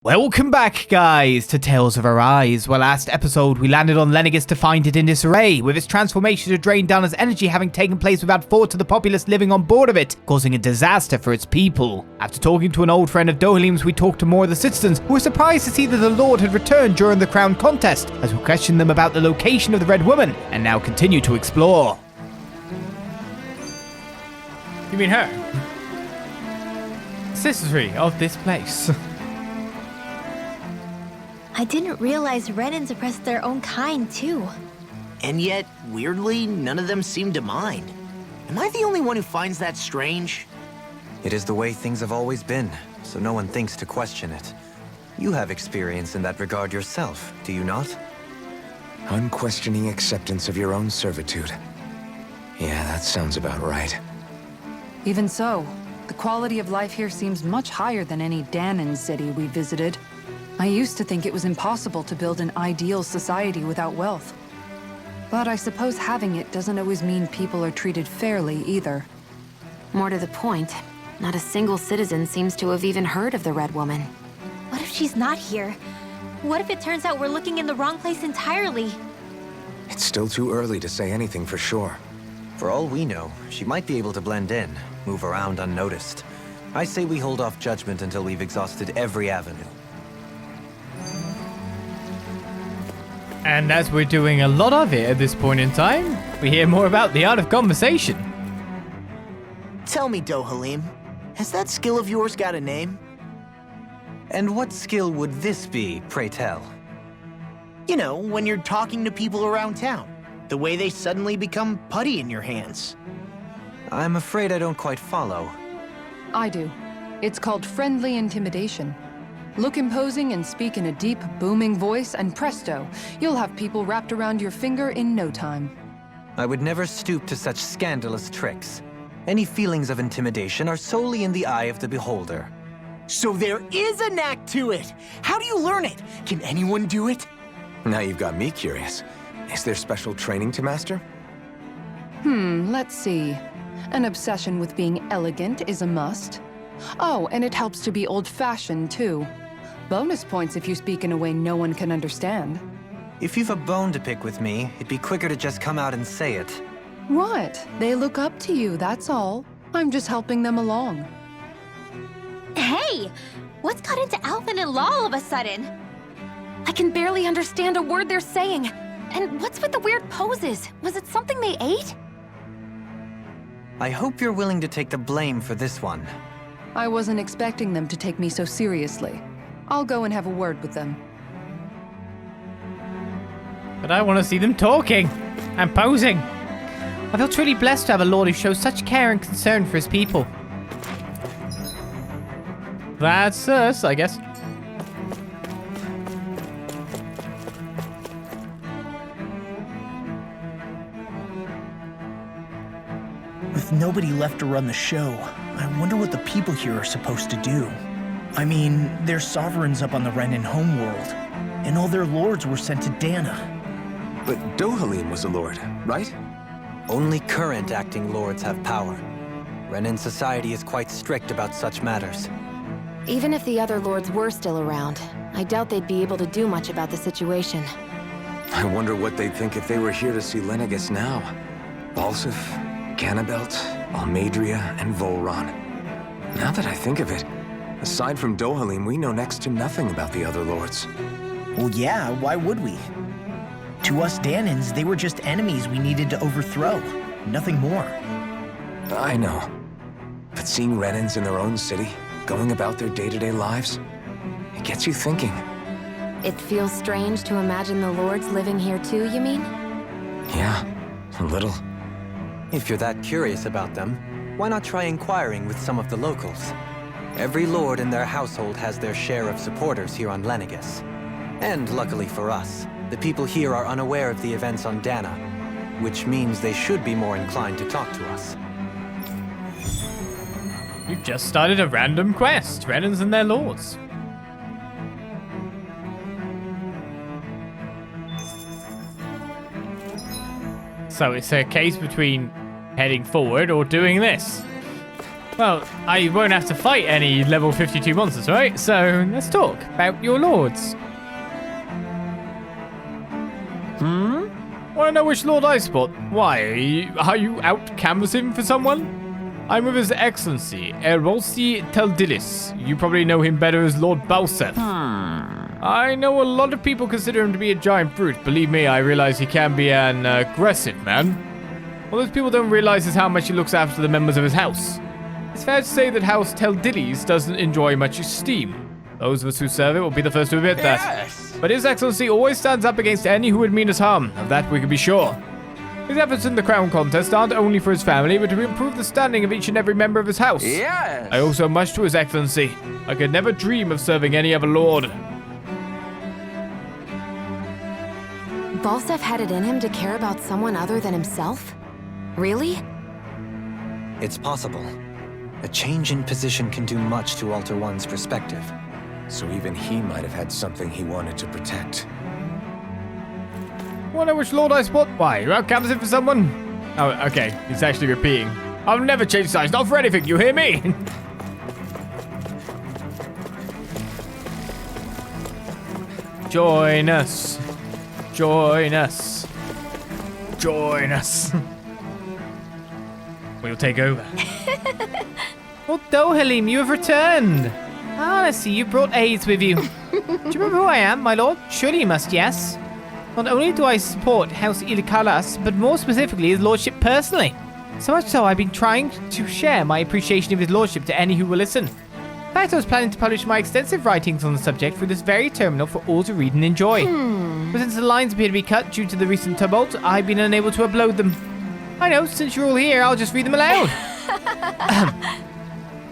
Welcome back, guys, to Tales of Arise. Well, last episode, we landed on Lenegis to find it in disarray, with its transformation to drain Dahna's energy having taken place without thought to the populace living on board of it, causing a disaster for its people. After talking to an old friend of Dohalim's, we talked to more of the citizens, who were surprised to see that the Lord had returned during the crown contest, as we questioned them about the location of the Red Woman, and now continue to explore. You mean her? Accessory of this place. I didn't realize Renans oppressed their own kind, too. And yet, weirdly, none of them seem to mind. Am I the only one who finds that strange? It is the way things have always been, so no one thinks to question it. You have experience in that regard yourself, do you not? Unquestioning acceptance of your own servitude. Yeah, that sounds about right. Even so, the quality of life here seems much higher than any Danon city we visited. I used to think it was impossible to build an ideal society without wealth. But I suppose having it doesn't always mean people are treated fairly either. More to the point, not a single citizen seems to have even heard of the Red Woman. What if she's not here? What if it turns out we're looking in the wrong place entirely? It's still too early to say anything for sure. For all we know, she might be able to blend in, move around unnoticed. I say we hold off judgment until we've exhausted every avenue. And as we're doing a lot of it at this point in time, we hear more about the art of conversation. Tell me, Dohalim, has that skill of yours got a name? And what skill would this be, pray tell? You know, when you're talking to people around town. The way they suddenly become putty in your hands. I'm afraid I don't quite follow. I do. It's called friendly intimidation. Look imposing and speak in a deep, booming voice, and presto, you'll have people wrapped around your finger in no time. I would never stoop to such scandalous tricks. Any feelings of intimidation are solely in the eye of the beholder. So there is a knack to it! How do you learn it? Can anyone do it? Now you've got me curious. Is there special training to master? Let's see. An obsession with being elegant is a must. Oh, and it helps to be old-fashioned, too. Bonus points if you speak in a way no one can understand. If you've a bone to pick with me, it'd be quicker to just come out and say it. What? They look up to you, that's all. I'm just helping them along. Hey! What's got into Alvin and Law all of a sudden? I can barely understand a word they're saying. And what's with the weird poses? Was it something they ate? I hope you're willing to take the blame for this one. I wasn't expecting them to take me so seriously. I'll go and have a word with them. But I want to see them talking and posing. I feel truly blessed to have a lord who shows such care and concern for his people. That's us, I guess. With nobody left to run the show, I wonder what the people here are supposed to do. I mean, their sovereign's up on the Renan homeworld, and all their lords were sent to Dahna. But Dohalim was a lord, right? Only current acting lords have power. Renan society is quite strict about such matters. Even if the other lords were still around, I doubt they'd be able to do much about the situation. I wonder what they'd think if they were here to see Lenegis now. Balsif, Cannabelt, Almadria, and Volron. Now that I think of it, aside from Dohalim, we know next to nothing about the other lords. Well, yeah, why would we? To us Danans, they were just enemies we needed to overthrow. Nothing more. I know. But seeing Renans in their own city, going about their day-to-day lives, it gets you thinking. It feels strange to imagine the lords living here too, you mean? Yeah, a little. If you're that curious about them, why not try inquiring with some of the locals? Every lord in their household has their share of supporters here on Lenegis. And luckily for us, the people here are unaware of the events on Dahna, which means they should be more inclined to talk to us. You've just started a random quest, Renans and their lords. So it's a case between heading forward or doing this. Well, I won't have to fight any level 52 monsters, right? So let's talk about your lords. Want to know which lord I spot? Why, are you out canvassing for someone? I'm with His Excellency, Erolsi Teldilis. You probably know him better as Lord Balseth. I know a lot of people consider him to be a giant brute. Believe me, I realize he can be an aggressive man. What those people don't realize is how much he looks after the members of his house. It's fair to say that House Teldilis doesn't enjoy much esteem. Those of us who serve it will be the first to admit that. But His Excellency always stands up against any who would mean us harm. Of that we can be sure. His efforts in the crown contest aren't only for his family, but to improve the standing of each and every member of his house. Yes! I owe so much to His Excellency. I could never dream of serving any other lord. Balseth had it in him to care about someone other than himself? Really? It's possible. A change in position can do much to alter one's perspective. So even he might have had something he wanted to protect. Wonder which lord I spot? Why, you're out canvassing for someone? Oh, okay, he's actually repeating. I'll never change sides, not for anything, you hear me? Join us. Join us. Join us. We'll take over. Oh, Dohalim, you have returned. Ah, I see you brought aides with you. Do you remember who I am, my lord? Surely you must, yes. Not only do I support House Ilikalas, but more specifically his lordship personally. So much so I've been trying to share my appreciation of his lordship to any who will listen. In fact, I was planning to publish my extensive writings on the subject through this very terminal for all to read and enjoy. But since the lines appear to be cut due to the recent tumult, I've been unable to upload them. I know, since you're all here, I'll just read them aloud.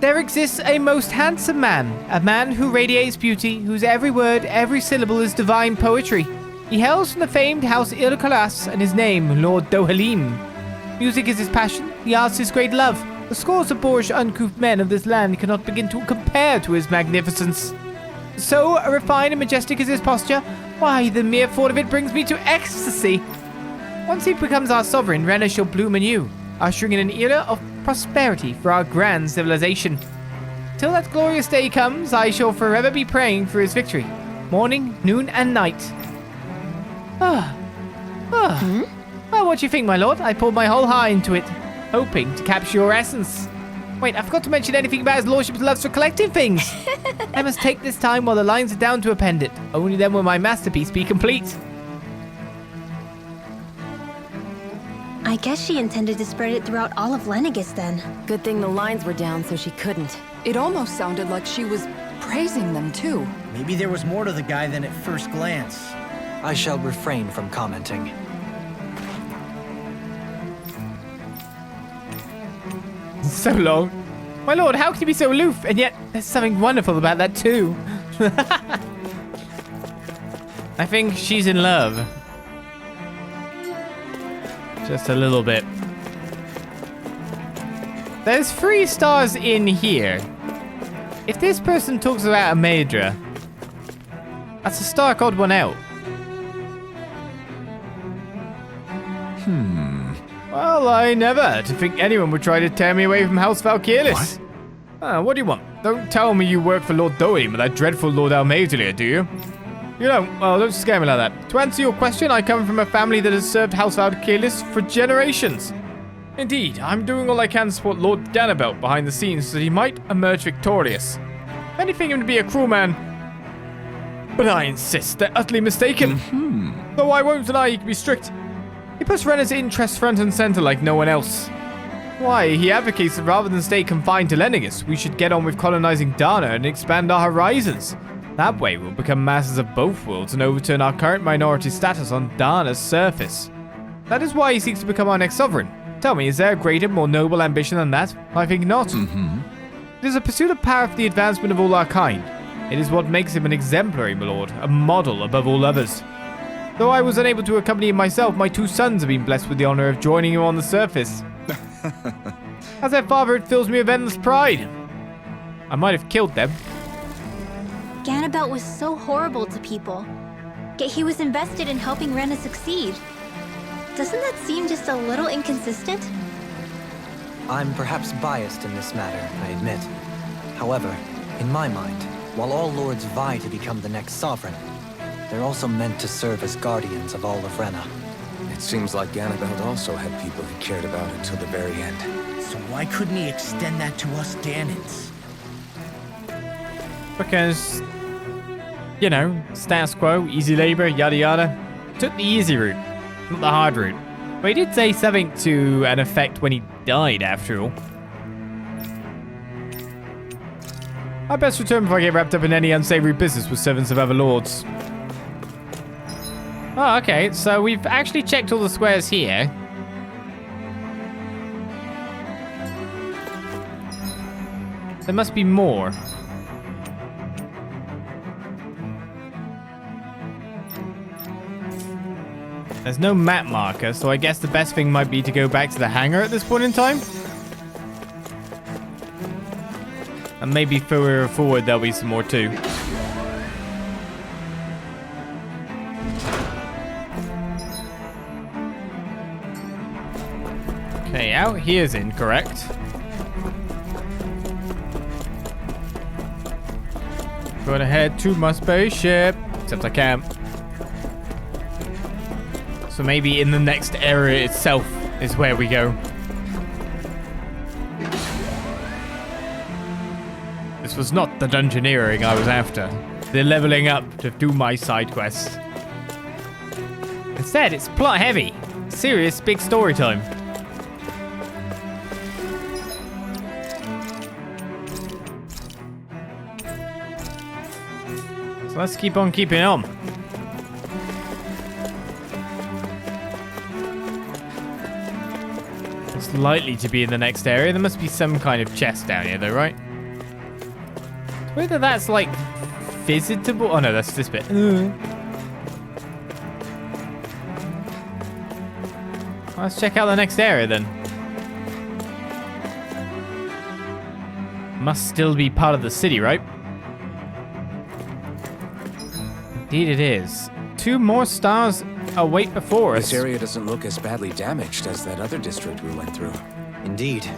There exists a most handsome man, a man who radiates beauty, whose every word, every syllable is divine poetry. He hails from the famed House Ilkalas, and his name, Lord Dohalim. Music is his passion, the arts his great love. The scores of boorish, uncouth men of this land cannot begin to compare to his magnificence. So refined and majestic is his posture, why, the mere thought of it brings me to ecstasy. Once he becomes our sovereign, Rena shall bloom anew, ushering in an era of prosperity for our grand civilization. Till that glorious day comes, I shall forever be praying for his victory, morning, noon, and night. Well, what do you think, my lord? I poured my whole heart into it, hoping to capture your essence. Wait, I forgot to mention anything about his lordship's love for collecting things. I must take this time while the lines are down to append it. Only then will my masterpiece be complete. I guess she intended to spread it throughout all of Lenegis then. Good thing the lines were down so she couldn't. It almost sounded like she was praising them too. Maybe there was more to the guy than at first glance. I shall refrain from commenting. So long. My lord, how can you be so aloof? And yet, there's something wonderful about that too. I think she's in love. Just a little bit. There's 3 stars in here. If this person talks about a Maedra, that's a stark odd one out. Well, I never to think anyone would try to tear me away from House Valkyries. What do you want? Don't tell me you work for Lord Dohalim with that dreadful Lord Almaedalia, do you? You don't? Well, don't scare me like that. To answer your question, I come from a family that has served House Valkyries for generations. Indeed, I'm doing all I can to support Lord Dahna behind the scenes so that he might emerge victorious. Many think him to be a cruel man, but I insist they're utterly mistaken. Though I won't deny he can be strict. He puts Rena's interests front and center like no one else. Why, he advocates that rather than stay confined to Lenegis, we should get on with colonizing Dahna and expand our horizons. That way we'll become masters of both worlds and overturn our current minority status on Dahna's surface. That is why he seeks to become our next sovereign. Tell me, is there a greater, more noble ambition than that? I think not. It is a pursuit of power for the advancement of all our kind. It is what makes him an exemplary, my lord, a model above all others. Though I was unable to accompany him myself, my 2 sons have been blessed with the honor of joining him on the surface. As their father, it fills me with endless pride. I might have killed them. Ganabelt was so horrible to people, yet he was invested in helping Rena succeed. Doesn't that seem just a little inconsistent? I'm perhaps biased in this matter, I admit. However, in my mind, while all lords vie to become the next sovereign, they're also meant to serve as guardians of all of Rena. It seems like Ganabelt also had people he cared about until the very end. So why couldn't he extend that to us Dahnans? Because, you know, status quo, easy labor, yada yada. Took the easy route, not the hard route. But he did say something to an effect when he died, after all. I best return before I get wrapped up in any unsavory business with servants of other lords. Oh, okay, so we've actually checked all the squares here. There must be more. There's no map marker, so I guess the best thing might be to go back to the hangar at this point in time. And maybe further forward there'll be some more too. Okay, out here's incorrect. Going ahead to my spaceship. Except I can't. So maybe in the next area itself is where we go. This was not the dungeoneering I was after. The leveling up to do my side quests. Instead, it's plot heavy. Serious big story time. So let's keep on keeping on. It's likely to be in the next area. There must be some kind of chest down here though, right? Whether that's like visitable. Oh no, that's this bit. Let's check out the next area then. Must still be part of the city, right? Indeed it is. 2 more stars await before us. This area doesn't look as badly damaged as that other district we went through. Indeed.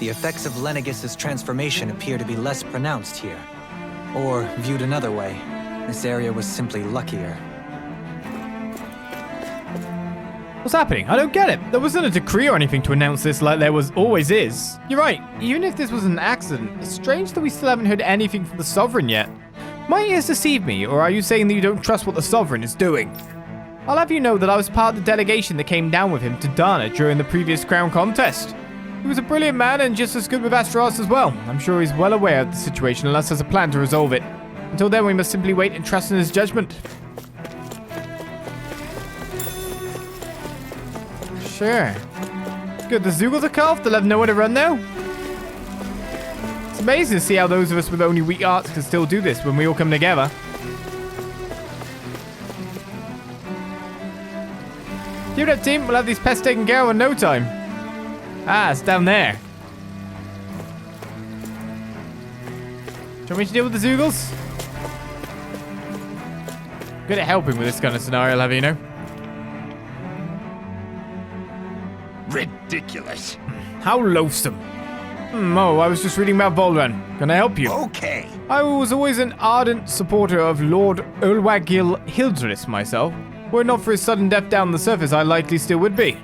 The effects of Lenegis' transformation appear to be less pronounced here. Or, viewed another way, this area was simply luckier. What's happening? I don't get it. There wasn't a decree or anything to announce this like there always is. You're right. Even if this was an accident, it's strange that we still haven't heard anything from the Sovereign yet. My ears deceive me, or are you saying that you don't trust what the Sovereign is doing? I'll have you know that I was part of the delegation that came down with him to Dahna during the previous crown contest. He was a brilliant man and just as good with Astaros as well. I'm sure he's well aware of the situation unless there's a plan to resolve it. Until then, we must simply wait and trust in his judgment. Sure. Good, the Zoogles are carved. They'll have nowhere to run now. It's amazing to see how those of us with only weak arts can still do this when we all come together. Keep it up, team. We'll have these pests taken care of in no time. Ah, it's down there. Do you want me to deal with the Zoogles? Good at helping with this kind of scenario, I'll have you know. Ridiculous. How loathsome. Oh, I was just reading about Volran. Can I help you? Okay. I was always an ardent supporter of Lord Ulwagil Hildrith myself. Were it not for his sudden death down the surface, I likely still would be.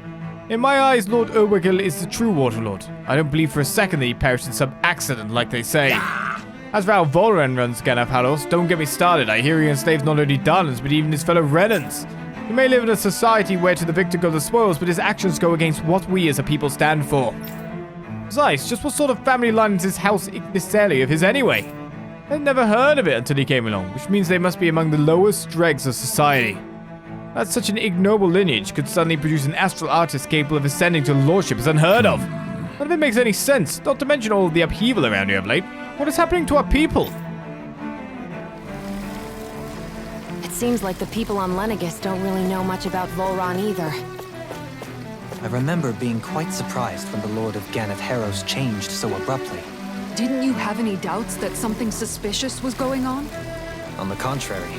In my eyes, Lord Ulwagil is the true Waterlord. I don't believe for a second that he perished in some accident like they say. As for how Volran runs Ganaphalos, don't get me started. I hear he enslaves not only Dahnans, but even his fellow Renans. He may live in a society where to the victor go the spoils, but his actions go against what we as a people stand for. Besides, just what sort of family line is this house Ignicelli of his anyway? I'd never heard of it until he came along, which means they must be among the lowest dregs of society. That such an ignoble lineage could suddenly produce an astral artist capable of ascending to lordship is unheard of. None of it makes any sense, not to mention all of the upheaval around here of late. What is happening to our people? It seems like the people on Lenegis don't really know much about Volran either. I remember being quite surprised when the Lord of Ganath Harrows changed so abruptly. Didn't you have any doubts that something suspicious was going on? On the contrary.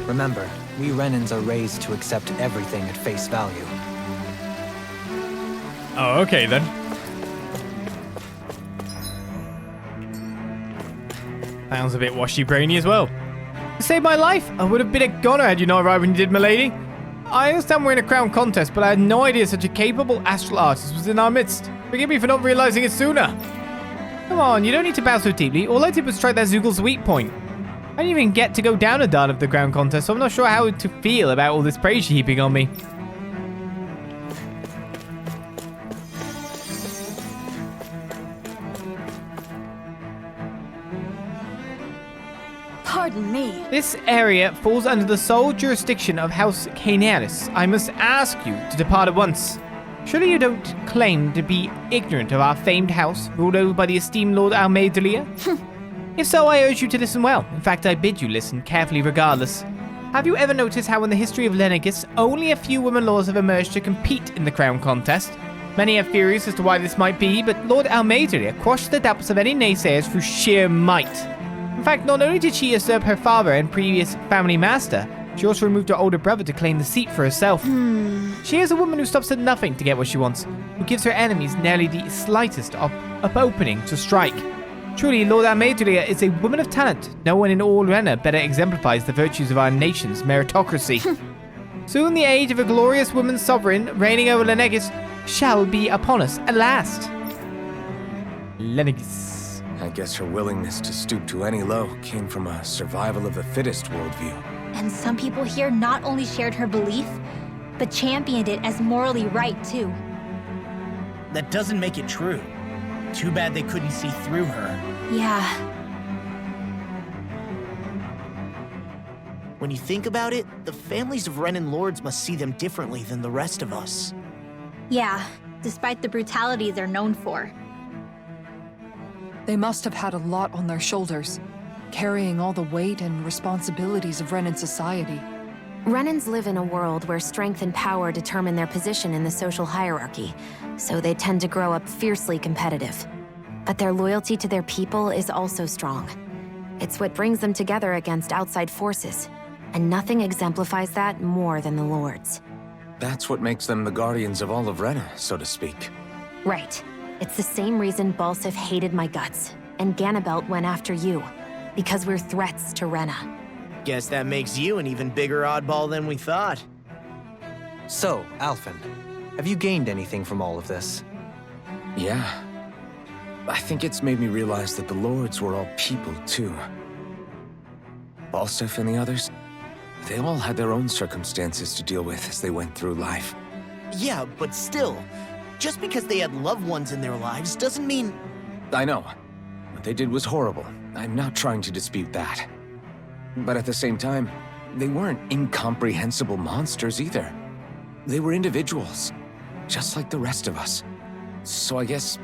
Remember, we Renans are raised to accept everything at face value. Oh, okay then. Sounds a bit washy-brainy as well. To save my life, I would have been a goner had you not arrived when you did, milady. I understand we're in a crown contest, but I had no idea such a capable astral artist was in our midst. Forgive me for not realizing it sooner. Come on, you don't need to bow so deeply. All I did was strike that Zoogel's weak point. I didn't even get to go down a Dahna of the crown contest, so I'm not sure how to feel about all this praise you're heaping on me. Pardon me. This area falls under the sole jurisdiction of House Caenaris. I must ask you to depart at once. Surely you don't claim to be ignorant of our famed house, ruled over by the esteemed Lord Almeidlia? If so, I urge you to listen well. In fact, I bid you listen carefully regardless. Have you ever noticed how in the history of Lenegis, only a few women lords have emerged to compete in the crown contest? Many are furious as to why this might be, but Lord Almeidlia quashed the doubts of any naysayers through sheer might. In fact, not only did she usurp her father and previous family master, she also removed her older brother to claim the seat for herself. She is a woman who stops at nothing to get what she wants, who gives her enemies nearly the slightest opening to strike. Truly, Lord Almeidlia is a woman of talent. No one in all Rena better exemplifies the virtues of our nation's meritocracy. Soon the age of a glorious woman sovereign reigning over Lenegis shall be upon us at last. Lenegis. I guess her willingness to stoop to any low came from a survival of the fittest worldview. And some people here not only shared her belief, but championed it as morally right, too. That doesn't make it true. Too bad they couldn't see through her. Yeah. When you think about it, the families of Renan lords must see them differently than the rest of us. Yeah, despite the brutality they're known for. They must have had a lot on their shoulders, carrying all the weight and responsibilities of Renan society. Renans live in a world where strength and power determine their position in the social hierarchy, so they tend to grow up fiercely competitive. But their loyalty to their people is also strong. It's what brings them together against outside forces, and nothing exemplifies that more than the Lords. That's what makes them the guardians of all of Rena, so to speak. Right. It's the same reason Balsif hated my guts, and Ganabelt went after you, because we're threats to Rena. Guess that makes you an even bigger oddball than we thought. So, Alphen, have you gained anything from all of this? Yeah. I think it's made me realize that the Lords were all people, too. Balsif and the others, they all had their own circumstances to deal with as they went through life. Yeah, but still, just because they had loved ones in their lives doesn't mean... I know. What they did was horrible. I'm not trying to dispute that. But at the same time, they weren't incomprehensible monsters either. They were individuals, just like the rest of us. So I guess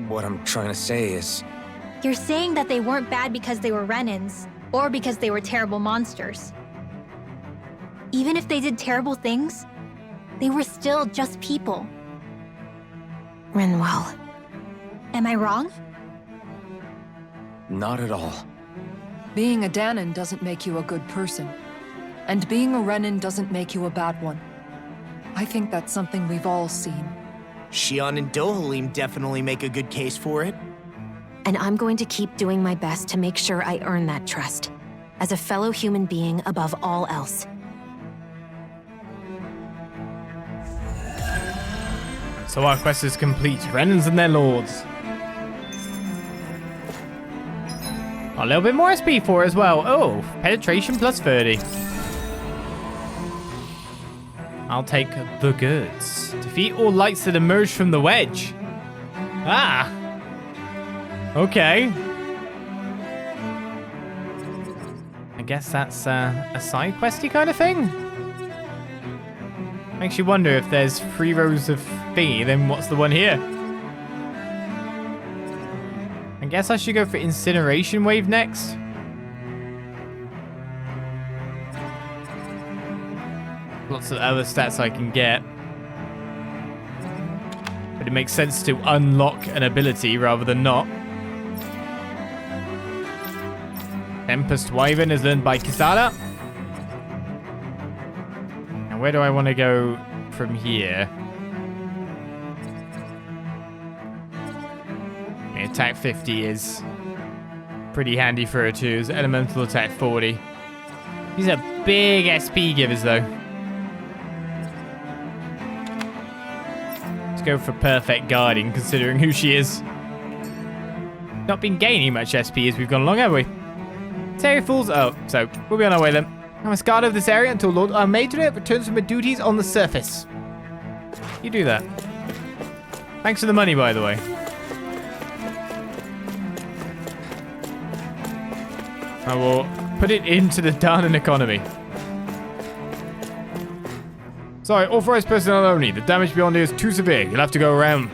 what I'm trying to say is... You're saying that they weren't bad because they were Renans, or because they were terrible monsters. Even if they did terrible things, they were still just people. Rinwell. Am I wrong? Not at all. Being a Dahnan doesn't make you a good person. And being a Renan doesn't make you a bad one. I think that's something we've all seen. Xion and Dohalim definitely make a good case for it. And I'm going to keep doing my best to make sure I earn that trust, as a fellow human being above all else. So our quest is complete. Renans and their lords. A little bit more SP for as well. Oh, penetration plus 30. I'll take the goods. Defeat all lights that emerge from the wedge. Ah. Okay. I guess that's a side questy kind of thing. Makes you wonder if there's 3 rows of thingy, then what's the one here? I guess I should go for Incineration Wave next. Lots of other stats I can get. But it makes sense to unlock an ability rather than not. Tempest Wyvern is learned by Kisada. Now where do I want to go from here? Attack 50 is pretty handy for her too. Is elemental attack 40. These are big SP givers though. Let's go for perfect guarding considering who she is. Not been gaining much SP as we've gone along, have we? Terry Fools. Oh, so we'll be on our way then. I must guard over this area until Lord Armadria returns from her duties on the surface. You do that. Thanks for the money, by the way. I will put it into the Dahna economy. Sorry, authorized personnel only. The damage beyond here is too severe. You'll have to go around.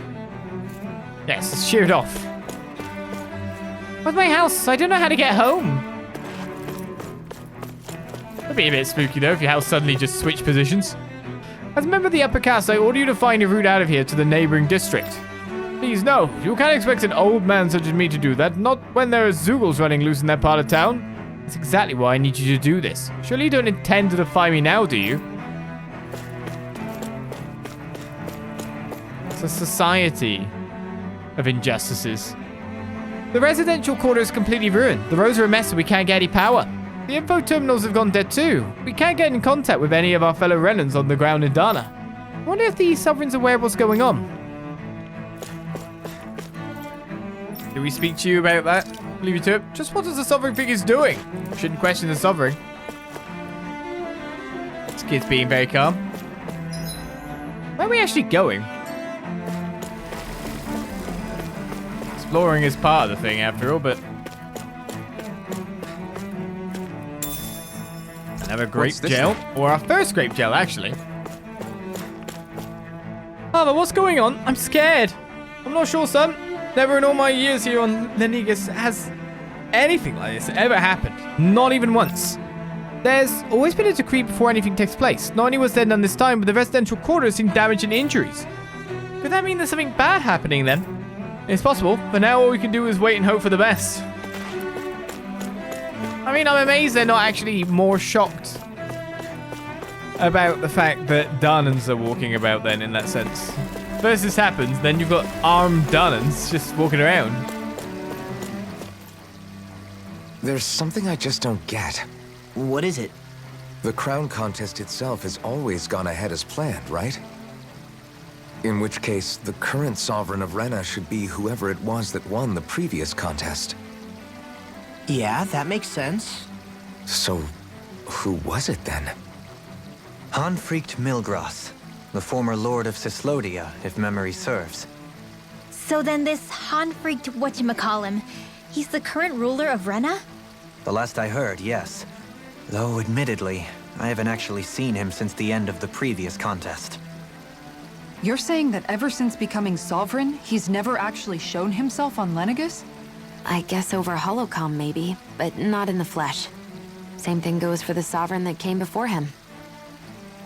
Yes, let's shear it off. With my house, I don't know how to get home. That'd be a bit spooky though if your house suddenly just switched positions. As a member of the upper caste, I order you to find a route out of here to the neighboring district. Please, no. You can't expect an old man such as me to do that, not when there are Zoogles running loose in that part of town. That's exactly why I need you to do this. Surely you don't intend to defy me now, do you? It's a society of injustices. The residential quarter is completely ruined. The roads are a mess and we can't get any power. The info terminals have gone dead too. We can't get in contact with any of our fellow Renans on the ground in Dahna. I wonder if the Sovereign's aware of what's going on. Do we speak to you about that? Leave you to it. Just what does the Sovereign think he's doing? Shouldn't question the Sovereign. This kid's being very calm. Where are we actually going? Exploring is part of the thing after all, but... Another grape gel. Or our first grape gel, actually. Father, what's going on? I'm scared. I'm not sure, son. Never in all my years here on Lenegis has anything like this ever happened. Not even once. There's always been a decree before anything takes place. Not only was there none this time, but the residential quarter has seen damage and injuries. Could that mean there's something bad happening then? It's possible, but now all we can do is wait and hope for the best. I mean, I'm amazed they're not actually more shocked about the fact that Dahnans are walking about then, in that sense. First this happens, then you've got armed Dahnans just walking around. There's something I just don't get. What is it? The crown contest itself has always gone ahead as planned, right? In which case, the current sovereign of Rena should be whoever it was that won the previous contest. Yeah, that makes sense. So, who was it then? Hanfricht Milgras, the former lord of Cislodia, if memory serves. So then this Hanfricht whatchamacallem, he's the current ruler of Rena? The last I heard, yes. Though, admittedly, I haven't actually seen him since the end of the previous contest. You're saying that ever since becoming sovereign, he's never actually shown himself on Lenegis? I guess over holocom maybe, but not in the flesh. Same thing goes for the sovereign that came before him.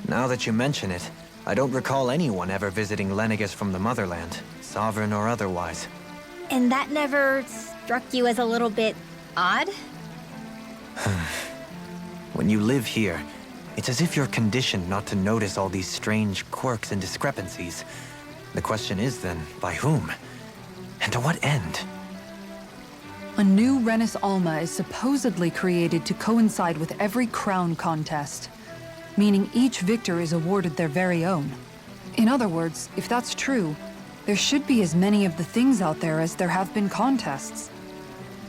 Now that you mention it, I don't recall anyone ever visiting Lenegis from the motherland, sovereign or otherwise. And that never struck you as a little bit odd? When you live here, it's as if you're conditioned not to notice all these strange quirks and discrepancies. The question is then, by whom? And to what end? A new Renis Alma is supposedly created to coincide with every crown contest, meaning each victor is awarded their very own. In other words, if that's true, there should be as many of the things out there as there have been contests.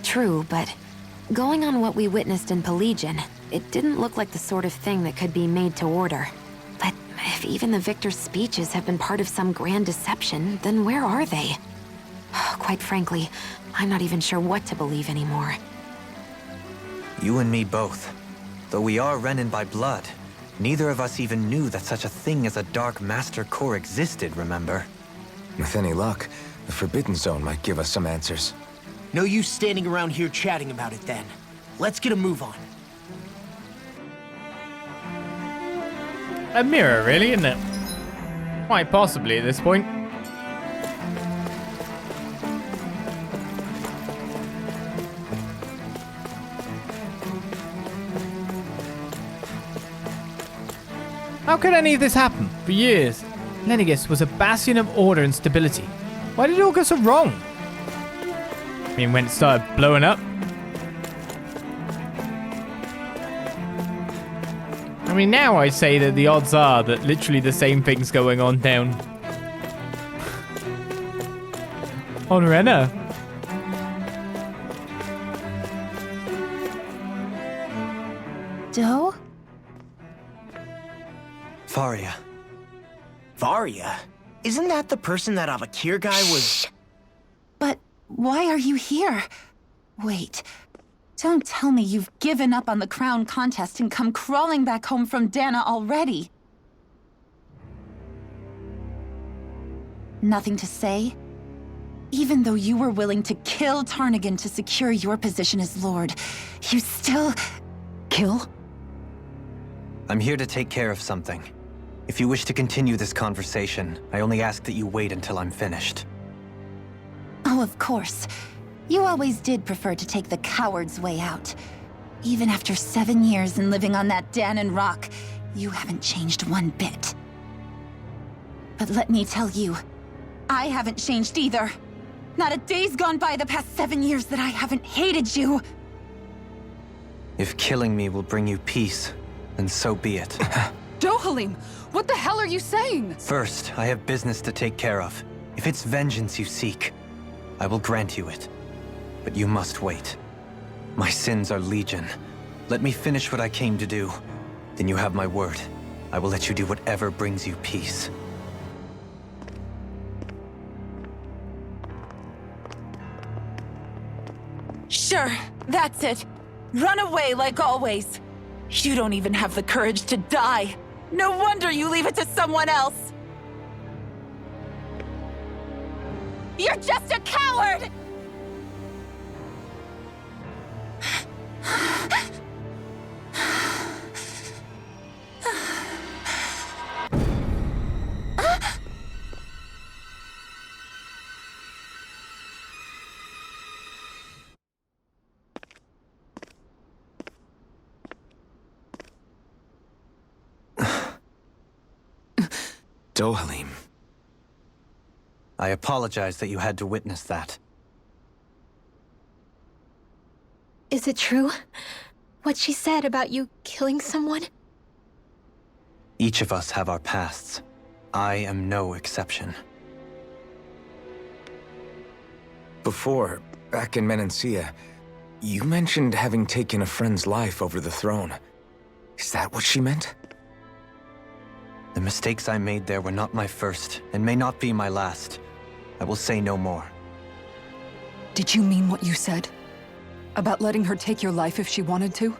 True, but going on what we witnessed in Pillaging, it didn't look like the sort of thing that could be made to order. But if even the victor's speeches have been part of some grand deception, then where are they? Quite frankly, I'm not even sure what to believe anymore. You and me both. Though we are Renan by blood, neither of us even knew that such a thing as a Dark Master Core existed, remember? With any luck, the Forbidden Zone might give us some answers. No use standing around here chatting about it then. Let's get a move on. A mirror, really, isn't it? Quite possibly at this point. How could any of this happen? For years, Lenegis was a bastion of order and stability. Why did it all go so wrong? I mean, when it started blowing up, mean, now I say that the odds are that literally the same thing's going on down on Rena. Doe? Fahria. Fahria? Isn't that the person that Avakir guy was... But why are you here? Wait. Don't tell me you've given up on the crown contest and come crawling back home from Dahna already. Nothing to say? Even though you were willing to kill Tarnigan to secure your position as Lord, you still... Kill? I'm here to take care of something. If you wish to continue this conversation, I only ask that you wait until I'm finished. Oh, of course. You always did prefer to take the coward's way out. Even after 7 years and living on that Dahnan rock, you haven't changed one bit. But let me tell you, I haven't changed either. Not a day's gone by the past 7 years that I haven't hated you. If killing me will bring you peace, then so be it. Dohalim, what the hell are you saying? First, I have business to take care of. If it's vengeance you seek, I will grant you it. But you must wait. My sins are legion. Let me finish what I came to do. Then you have my word. I will let you do whatever brings you peace. Sure, that's it. Run away like always. You don't even have the courage to die. No wonder you leave it to someone else. You're just a coward! Dohalim. I apologize that you had to witness that. Is it true? What she said about you killing someone? Each of us have our pasts. I am no exception. Before, back in Menancia, you mentioned having taken a friend's life over the throne. Is that what she meant? The mistakes I made there were not my first, and may not be my last. I will say no more. Did you mean what you said? About letting her take your life if she wanted to?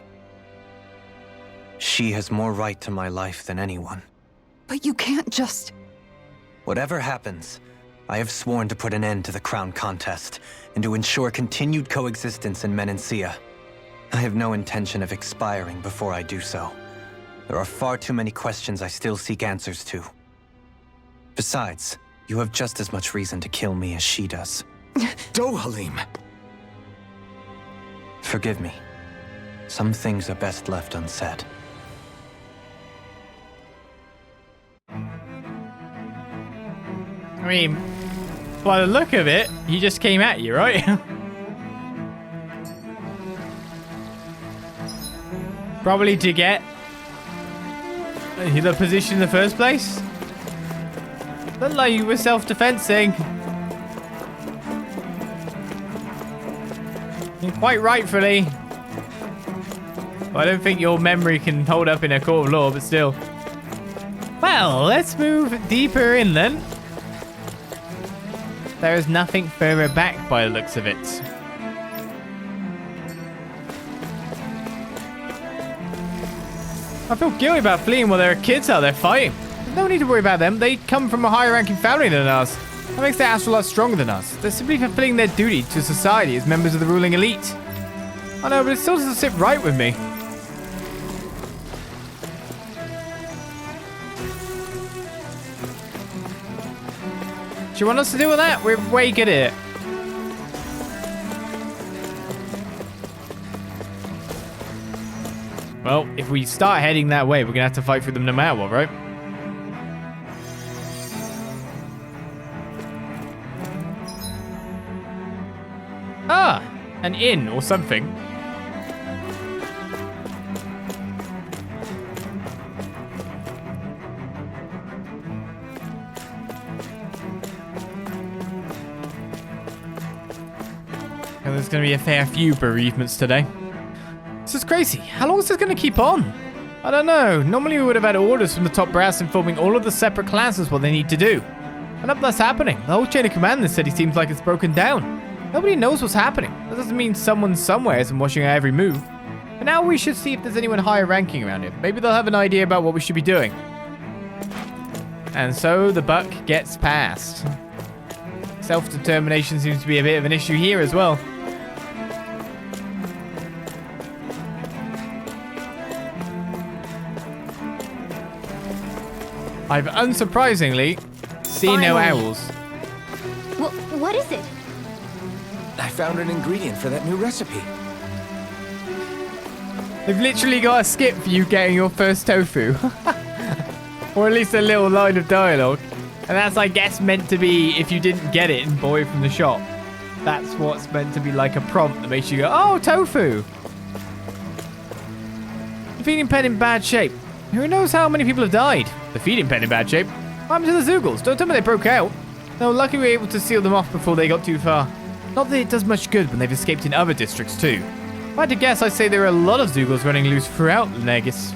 She has more right to my life than anyone. But you can't just... Whatever happens, I have sworn to put an end to the crown contest, and to ensure continued coexistence in Menancia. I have no intention of expiring before I do so. There are far too many questions I still seek answers to. Besides, you have just as much reason to kill me as she does. Dohalim! Forgive me. Some things are best left unsaid. I mean, by the look of it, he just came at you, right? Probably to get the position in the first place. Looked like you were self-defensing. Quite rightfully. Well, I don't think your memory can hold up in a court of law, but still. Well, let's move deeper in then. There is nothing further back by the looks of it. I feel guilty about fleeing while there are kids out there fighting. There's no need to worry about them. They come from a higher ranking family than us. That makes their astral lot stronger than us. They're simply fulfilling their duty to society as members of the ruling elite. I know, but it still doesn't sit right with me. Do you want us to do with that? We're way good at it. Well, if we start heading that way, we're gonna have to fight for them no matter what, right? Ah, an inn or something. And there's going to be a fair few bereavements today. This is crazy. How long is this going to keep on? I don't know. Normally we would have had orders from the top brass informing all of the separate classes what they need to do. And nothing that's happening. The whole chain of command in this city seems like it's broken down. Nobody knows what's happening. That doesn't mean someone somewhere isn't watching our every move. But now we should see if there's anyone higher ranking around here. Maybe they'll have an idea about what we should be doing. And so the buck gets passed. Self-determination seems to be a bit of an issue here as well. I've unsurprisingly seen no owls. What is it? I found an ingredient for that new recipe. They've literally got a skip for you getting your first tofu. Or at least a little line of dialogue. And that's, I guess, meant to be if you didn't get it and buy it from the shop. That's what's meant to be like a prompt that makes you go, oh, tofu. The feeding pen in bad shape. Who knows how many people have died? The feeding pen in bad shape? What happened to the Zoogles? Don't tell me they broke out. No, luckily we were able to seal them off before they got too far. Not that it does much good when they've escaped in other districts too. If I had to guess, I'd say there are a lot of Zoogles running loose throughout Lenegis.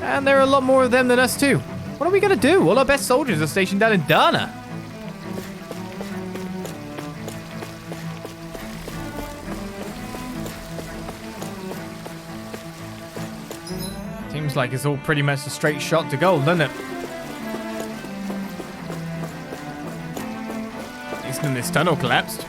And there are a lot more of them than us too. What are we gonna do? All our best soldiers are stationed down in Dahna. Seems like it's all pretty much a straight shot to goal, doesn't it? At least when this tunnel collapsed.